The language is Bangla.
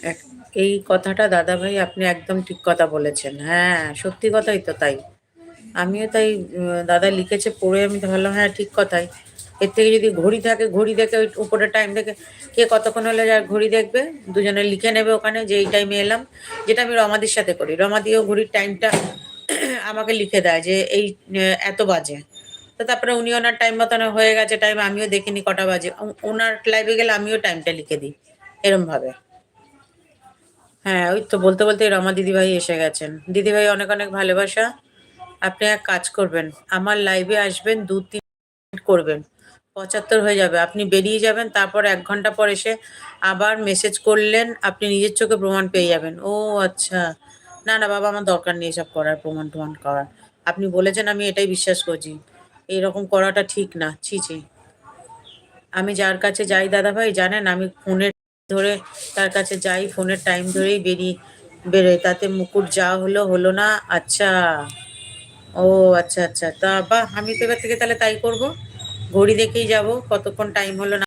এক- এই কথাটা দাদা ভাই আপনি একদম ঠিক কথা বলেছেন। হ্যাঁ, সত্যি কথাই তো তাই। আমিও তাই দাদা লিখেছে পড়ে আমি তো ভাবলাম হ্যাঁ ঠিক কথাই। এর থেকে যদি ঘড়ি থাকে ঘড়ি দেখে ওই উপরে টাইম দেখে কে কতক্ষণ হলে যার ঘড়ি দেখবে, দুজনে লিখে নেবে ওখানে যে এই টাইমে এলাম। যেটা আমি রমাদির সাথে করি, রমাদিও ঘড়ির টাইমটা আমাকে লিখে দেয় যে এই এত বাজে। তো তারপরে উনি ওনার টাইম মতন হয়ে গেছে টাইম, আমিও দেখিনি কটা বাজে, ওনার লাইভে গেলে আমিও টাইমটা লিখে দিই এরম ভাবে। হ্যাঁ, ওই তো বলতে বলতে রমা দিদিভাই এসে গেছেন। দিদিভাই অনেক অনেক ভালোবাসা। আপনি এক কাজ করবেন, আমার লাইভে আসবেন, ২-৩ মিনিট করবেন। ৭৫ হয়ে যাবে। আপনি বেরিয়ে যাবেন, তারপর ১ ঘন্টা পর এসে আবার মেসেজ করলেন, আপনি নিজের চোখে প্রমাণ পেয়ে যাবেন। ও আচ্ছা। না, না বাবা আমার দরকার নেই এসব করার, প্রমাণ-টমাণ করার। আপনি বলেছেন আমি এটাই বিশ্বাস করছি। এরকম করাটা ঠিক না। ছি, ছি। আমি যার কাছে যাই দাদাভাই জানেন, আমি ফোনের ধরে তার কাছে যাই, ফোনের টাইম ধরেই বেরোই। তাতে মুকুট যা হলো, হলো না। আচ্ছা। ও আচ্ছা, আচ্ছা। তা বাহ! আমি তো এবার থেকে তাহলে তাই করব। ঘড়ি দেখেই যাব কতক্ষণ টাইম হলো না